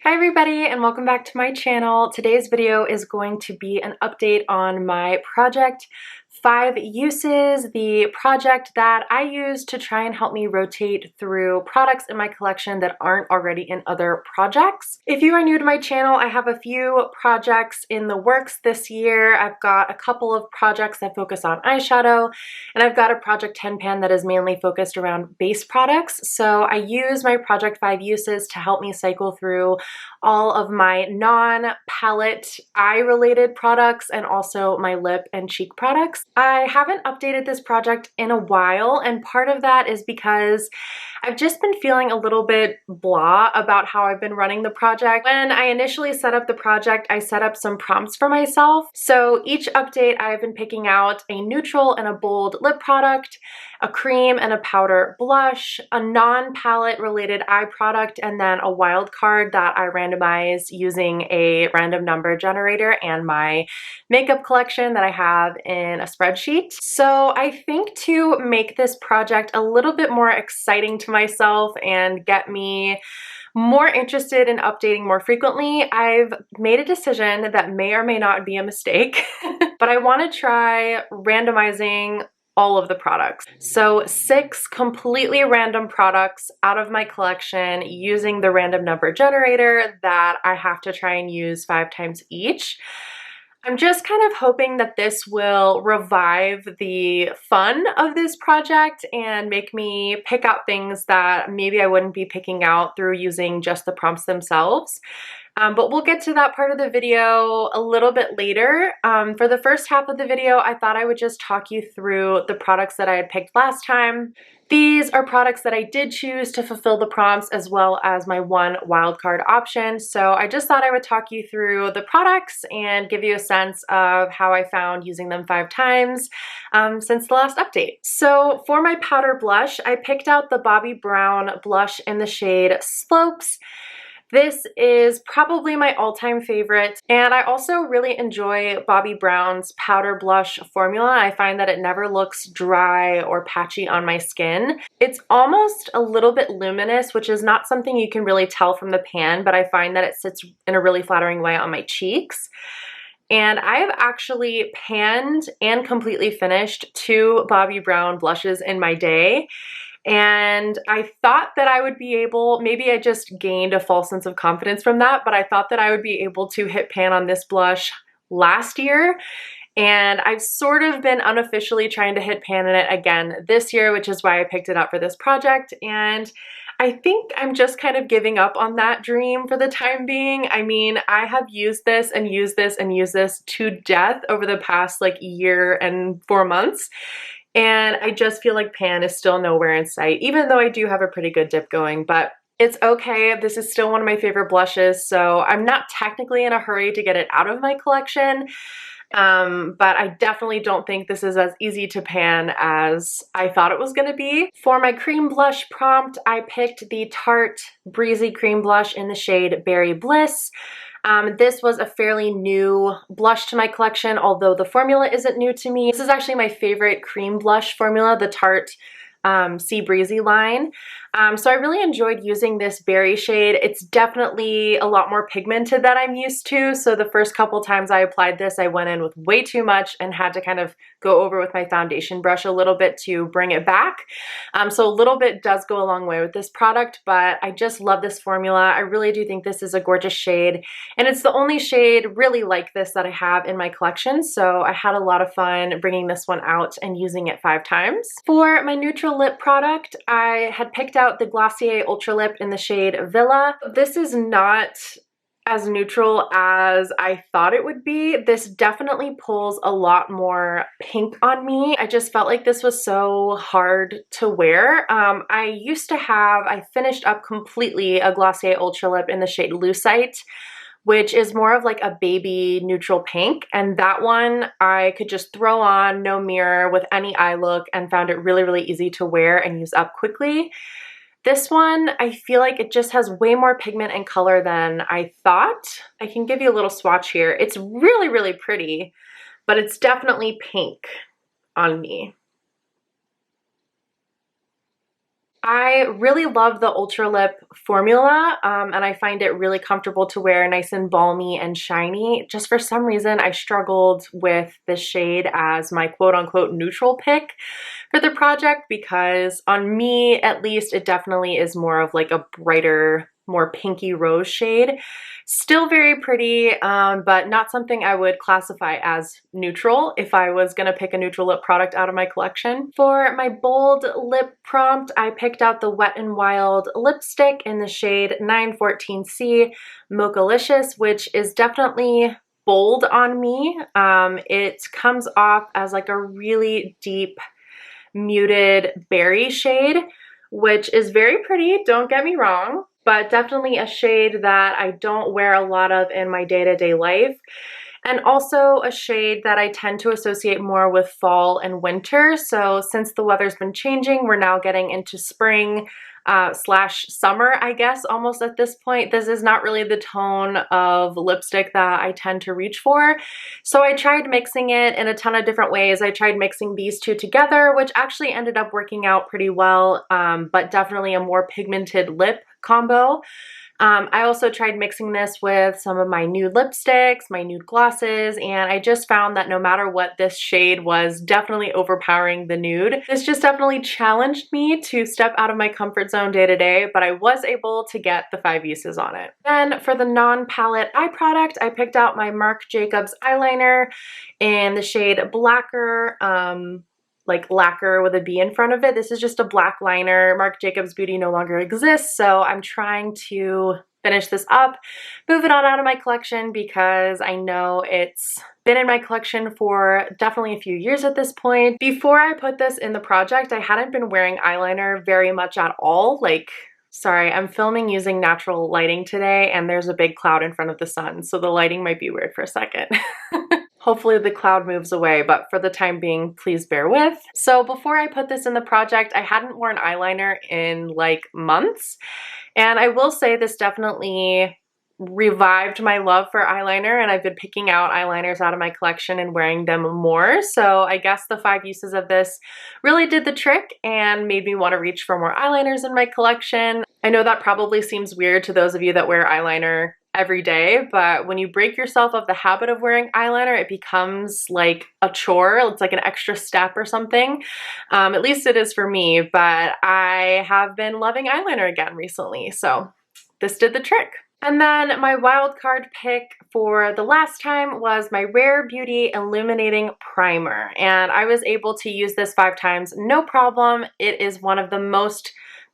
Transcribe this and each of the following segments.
Hi everybody and welcome back to my channel. Today's video is going to be an update on my project 5 uses, the project that I use to try and help me rotate through products in my collection that aren't already in other projects. If you are new to my channel, I have a few projects in the works this year. I've got a couple of projects that focus on eyeshadow, and I've got a project 10 pan that is mainly focused around base products. So I use my project 5 uses to help me cycle through all of my non-palette eye-related products and also my lip and cheek products. I haven't updated this project in a while, and part of that is because I've just been feeling a little bit blah about how I've been running the project. When I initially set up the project, I set up some prompts for myself. So each update I've been picking out a neutral and a bold lip product, a cream and a powder blush, a non-palette related eye product, and then a wild card that I randomize using a random number generator and my makeup collection that I have in a spreadsheet. So I think to make this project a little bit more exciting to myself and get me more interested in updating more frequently, I've made a decision that may or may not be a mistake, but I want to try randomizing all of the products. So 6 completely random products out of my collection using the random number generator that I have to try and use 5 times each. I'm just kind of hoping that this will revive the fun of this project and make me pick out things that maybe I wouldn't be picking out through using just the prompts themselves. But we'll get to that part of the video a little bit later. For the first half of the video, I thought I would just talk you through the products that I had picked last time. These are products that I did choose to fulfill the prompts as well as my one wildcard option. So I just thought I would talk you through the products and give you a sense of how I found using them 5 times since the last update. So for my powder blush, I picked out the Bobbi Brown blush in the shade Slopes. This is probably my all-time favorite, and I also really enjoy Bobbi Brown's powder blush formula. I find that it never looks dry or patchy on my skin. It's almost a little bit luminous, which is not something you can really tell from the pan, but I find that it sits in a really flattering way on my cheeks. And I have actually panned and completely finished 2 Bobbi Brown blushes in my day. And I thought that I would be able, maybe I just gained a false sense of confidence from that, but I thought that I would be able to hit pan on this blush last year. And I've sort of been unofficially trying to hit pan in it again this year, which is why I picked it up for this project. And I think I'm just kind of giving up on that dream for the time being. I mean, I have used this and used this and used this to death over the past year and 4 months. And I just feel like pan is still nowhere in sight, even though I do have a pretty good dip going, but it's okay. This is still one of my favorite blushes, so I'm not technically in a hurry to get it out of my collection, but I definitely don't think this is as easy to pan as I thought it was going to be. For my cream blush prompt, I picked the Tarte Breezy Cream Blush in the shade Berry Bliss. This was a fairly new blush to my collection, although the formula isn't new to me. This is actually my favorite cream blush formula, the Tarte Sea Breezy line. So I really enjoyed using this berry shade. It's definitely a lot more pigmented than I'm used to. So the first couple times I applied this, I went in with way too much and had to kind of go over with my foundation brush a little bit to bring it back. So a little bit does go a long way with this product, but I just love this formula. I really do think this is a gorgeous shade, and it's the only shade really like this that I have in my collection. So I had a lot of fun bringing this one out and using it 5 times. For my neutral lip product, I had picked out the Glossier Ultra Lip in the shade Villa. This is not as neutral as I thought it would be. This definitely pulls a lot more pink on me. I just felt like this was so hard to wear. I finished up completely a Glossier Ultra Lip in the shade Lucite, which is more of like a baby neutral pink, and that one I could just throw on, no mirror, with any eye look, and found it really, really easy to wear and use up quickly. This one, I feel like it just has way more pigment and color than I thought. I can give you a little swatch here. It's really, really pretty, but it's definitely pink on me. I really love the Ultra Lip formula, and I find it really comfortable to wear, nice and balmy and shiny. Just for some reason, I struggled with this shade as my quote-unquote neutral pick for the project because on me, at least, it definitely is more of like a brighter, more pinky rose shade. Still very pretty, but not something I would classify as neutral if I was gonna pick a neutral lip product out of my collection. For my bold lip prompt, I picked out the Wet n Wild lipstick in the shade 914C Mochalicious, which is definitely bold on me. It comes off as like a really deep, muted berry shade, which is very pretty, don't get me wrong, but definitely a shade that I don't wear a lot of in my day-to-day life. And also a shade that I tend to associate more with fall and winter. So since the weather's been changing, we're now getting into spring slash summer, I guess, almost at this point. This is not really the tone of lipstick that I tend to reach for. So I tried mixing it in a ton of different ways. I tried mixing these two together, which actually ended up working out pretty well, but definitely a more pigmented lip combo. I also tried mixing this with some of my nude lipsticks, my nude glosses, and I just found that no matter what, this shade was definitely overpowering the nude. This just definitely challenged me to step out of my comfort zone day to day, but I was able to get the 5 uses on it. Then for the non-palette eye product, I picked out my Marc Jacobs eyeliner in the shade Blacker, like lacquer with a B in front of it. This is just a black liner. Marc Jacobs Beauty no longer exists, so I'm trying to finish this up, move it on out of my collection because I know it's been in my collection for definitely a few years at this point. Before I put this in the project, I hadn't been wearing eyeliner very much at all. Sorry, I'm filming using natural lighting today and there's a big cloud in front of the sun, so the lighting might be weird for a second. Hopefully the cloud moves away, but for the time being, please bear with. So before I put this in the project, I hadn't worn eyeliner in like months. And I will say this definitely revived my love for eyeliner, and I've been picking out eyeliners out of my collection and wearing them more. So I guess the 5 uses of this really did the trick and made me want to reach for more eyeliners in my collection. I know that probably seems weird to those of you that wear eyeliner every day, but when you break yourself of the habit of wearing eyeliner, it becomes like a chore. It's like an extra step or something. At least it is for me, but I have been loving eyeliner again recently, so this did the trick. And then my wild card pick for the last time was my Rare Beauty Illuminating Primer, and I was able to use this 5 times, no problem. It is one of the most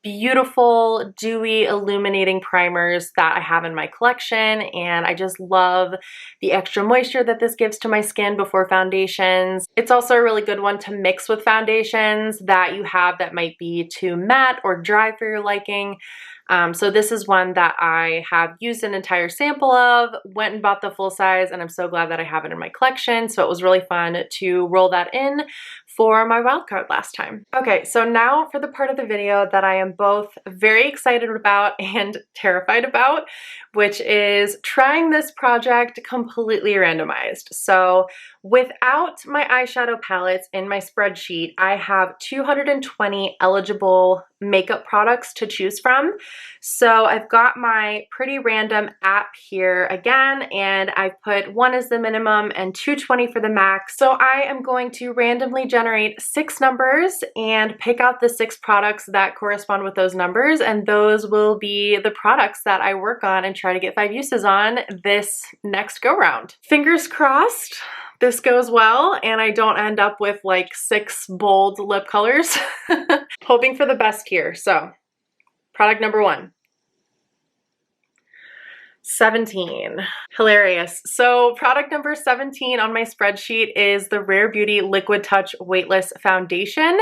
beautiful, dewy, illuminating primers that I have in my collection, and I just love the extra moisture that this gives to my skin before foundations. It's also a really good one to mix with foundations that you have that might be too matte or dry for your liking. So this is one that I have used an entire sample of, went and bought the full size, and I'm so glad that I have it in my collection. So it was really fun to roll that in for my wildcard last time. Okay, so now for the part of the video that I am both very excited about and terrified about, which is trying this project completely randomized. So without my eyeshadow palettes in my spreadsheet, I have 220 eligible makeup products to choose from. So I've got my Pretty Random app here again, and I've put 1 as the minimum and 220 for the max. So I am going to randomly generate 6 numbers and pick out the 6 products that correspond with those numbers, and those will be the products that I work on and try to get 5 uses on this next go round. Fingers crossed this goes well and I don't end up with like 6 bold lip colors. Hoping for the best here. So product number 1. 17. Hilarious. So product number 17 on my spreadsheet is the Rare Beauty Liquid Touch Weightless Foundation.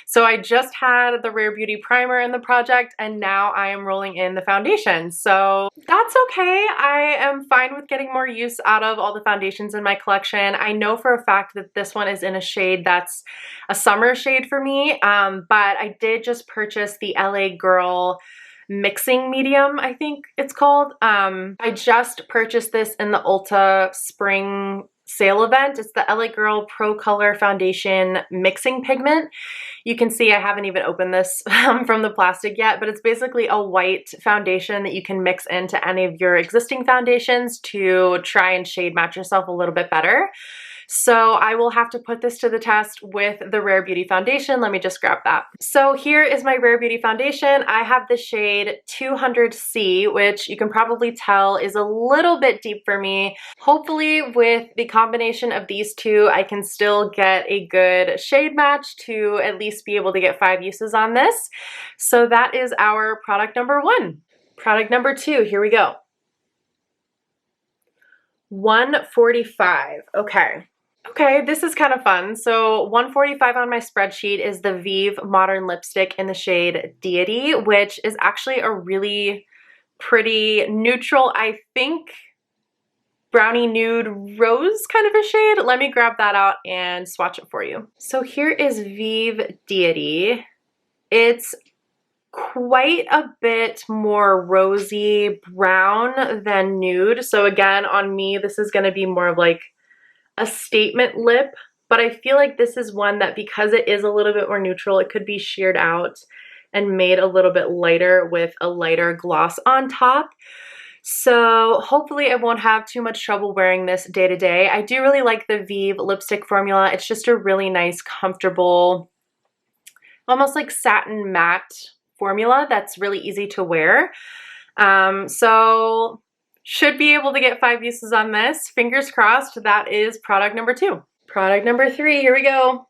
So I just had the Rare Beauty primer in the project and now I am rolling in the foundation. So that's okay. I am fine with getting more use out of all the foundations in my collection. I know for a fact that this one is in a shade that's a summer shade for me, but I did just purchase the LA Girl mixing medium, I think it's called. I just purchased this in the Ulta spring sale event. It's the LA Girl Pro Color Foundation Mixing Pigment. You can see I haven't even opened this from the plastic yet, but it's basically a white foundation that you can mix into any of your existing foundations to try and shade match yourself a little bit better. So I will have to put this to the test with the Rare Beauty foundation. Let me just grab that. So here is my Rare Beauty foundation. I have the shade 200C, which you can probably tell is a little bit deep for me. Hopefully with the combination of these two, I can still get a good shade match to at least be able to get 5 uses on this. So that is our product number 1. Product number 2, here we go. 145, okay. Okay, this is kind of fun. So 145 on my spreadsheet is the Vive Modern Lipstick in the shade Deity, which is actually a really pretty neutral, I think, brownie nude rose kind of a shade. Let me grab that out and swatch it for you. So here is Vive Deity. It's quite a bit more rosy brown than nude. So again, on me, this is going to be more of like a statement lip, but I feel like this is one that because it is a little bit more neutral, it could be sheared out and made a little bit lighter with a lighter gloss on top. So hopefully I won't have too much trouble wearing this day to day. I do really like the Vive lipstick formula. It's just a really nice, comfortable, almost like satin matte formula that's really easy to wear. So should be able to get 5 uses on this. Fingers crossed. That is product number 2. Product number 3, here we go.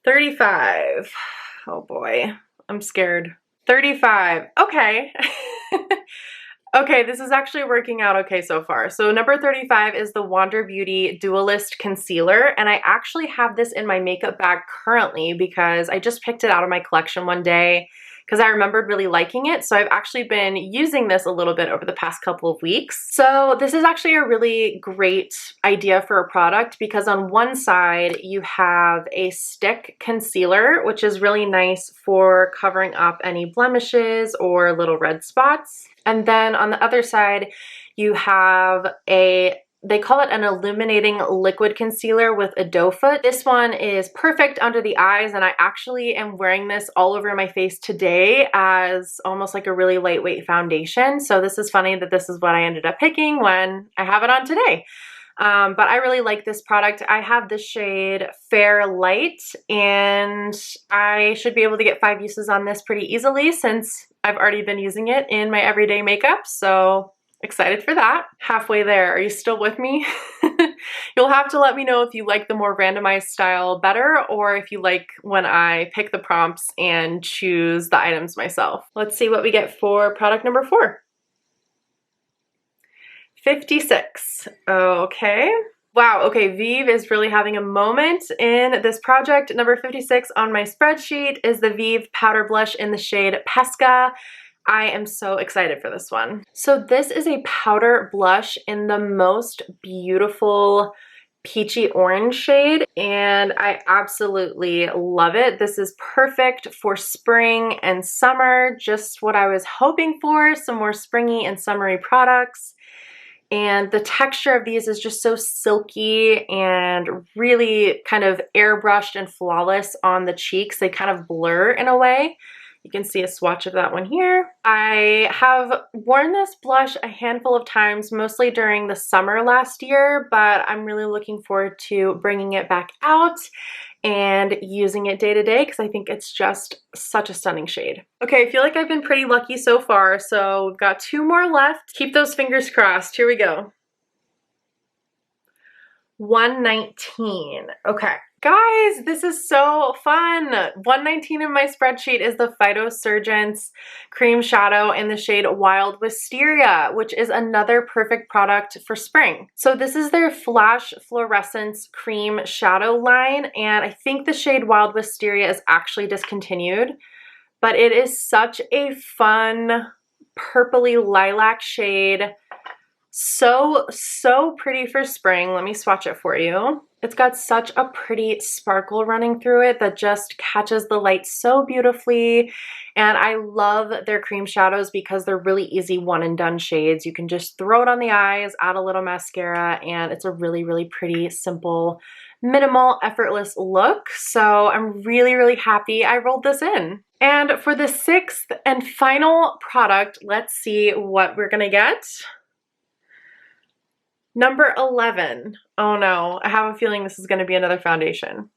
35. Oh boy, I'm scared. 35, okay. Okay, this is actually working out okay so far. So number 35 is the Wander Beauty Dualist Concealer, and I actually have this in my makeup bag currently because I just picked it out of my collection one day because I remembered really liking it. So I've actually been using this a little bit over the past couple of weeks. So this is actually a really great idea for a product because on one side you have a stick concealer, which is really nice for covering up any blemishes or little red spots. And then on the other side, you have they call it an illuminating liquid concealer with a doe foot. This one is perfect under the eyes, and I actually am wearing this all over my face today as almost like a really lightweight foundation. So this is funny that this is what I ended up picking when I have it on today. But I really like this product. I have the shade Fair Light, and I should be able to get 5 uses on this pretty easily since I've already been using it in my everyday makeup. So excited for that. Halfway there. Are you still with me? You'll have to let me know if you like the more randomized style better or if you like when I pick the prompts and choose the items myself. Let's see what we get for product number 4. 56. Okay. Wow, okay, Vive is really having a moment in this project. Number 56 on my spreadsheet is the Vive Powder Blush in the shade Pesca. I am so excited for this one. So this is a powder blush in the most beautiful peachy orange shade, and I absolutely love it. This is perfect for spring and summer, just what I was hoping for, some more springy and summery products. And the texture of these is just so silky and really kind of airbrushed and flawless on the cheeks. They kind of blur in a way. You can see a swatch of that one here. I have worn this blush a handful of times, mostly during the summer last year, but I'm really looking forward to bringing it back out and using it day to day because I think it's just such a stunning shade. Okay, I feel like I've been pretty lucky so far, so we've got 2 more left. Keep those fingers crossed. Here we go. 119. Okay. Guys, this is so fun. 119 in my spreadsheet is the Phytosurgence Cream Shadow in the shade Wild Wisteria, which is another perfect product for spring. So this is their Flash Fluorescence Cream Shadow line, and I think the shade Wild Wisteria is actually discontinued, but it is such a fun purpley lilac shade. So pretty for spring. Let me swatch it for you. It's got such a pretty sparkle running through it that just catches the light so beautifully. And I love their cream shadows because they're really easy one and done shades. You can just throw it on the eyes, add a little mascara, and it's a really pretty, simple, minimal, effortless look. So I'm really happy I rolled this in. And for the sixth and final product, let's see what we're gonna get. Number 11. Oh no, I have a feeling this is going to be another foundation.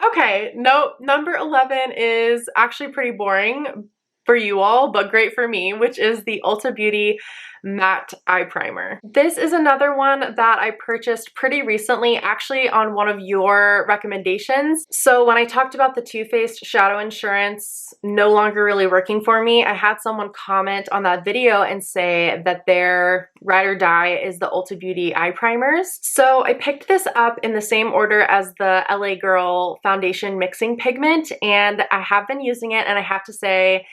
Okay, nope. Number 11 is actually pretty boring for you all, but great for me, which is the Ulta Beauty Matte Eye Primer. This is another one that I purchased pretty recently, actually on one of your recommendations. So when I talked about the Too Faced Shadow Insurance no longer really working for me, I had someone comment on that video and say that their ride or die is the Ulta Beauty eye primers. So I picked this up in the same order as the LA Girl Foundation Mixing Pigment, and I have been using it, and I have to say,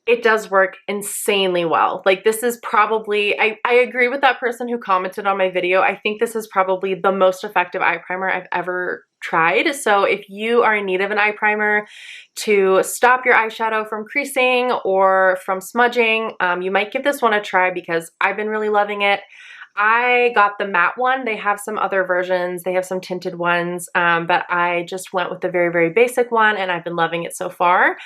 it does work insanely well. Like, this is probably, I agree with that person who commented on my video. I think this is probably the most effective eye primer I've ever tried. So if you are in need of an eye primer to stop your eyeshadow from creasing or from smudging, you might give this one a try because I've been really loving it. I got the matte one. They have some other versions. They have some tinted ones, but I just went with the very basic one, and I've been loving it so far.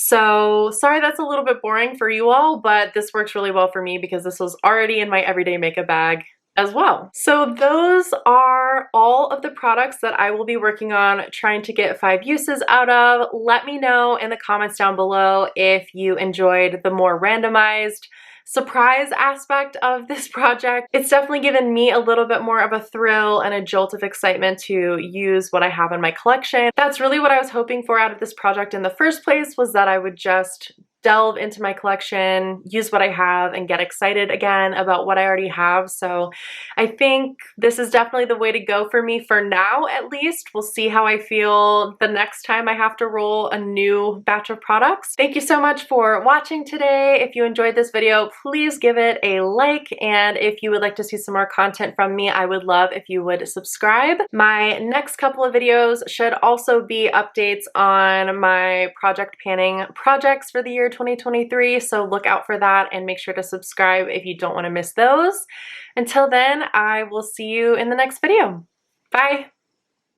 So sorry that's a little bit boring for you all, but this works really well for me because this was already in my everyday makeup bag as well. So those are all of the products that I will be working on trying to get 5 uses out of. Let me know in the comments down below if you enjoyed the more randomized surprise aspect of this project. It's definitely given me a little bit more of a thrill and a jolt of excitement to use what I have in my collection. That's really what I was hoping for out of this project in the first place, was that I would just delve into my collection, use what I have, and get excited again about what I already have. So I think this is definitely the way to go for me for now, at least. We'll see how I feel the next time I have to roll a new batch of products. Thank you so much for watching today. If you enjoyed this video, please give it a like, and if you would like to see some more content from me, I would love if you would subscribe. My next couple of videos should also be updates on my project panning projects for the year 2023, so look out for that and make sure to subscribe if you don't want to miss those. Until then, I will see you in the next video. Bye!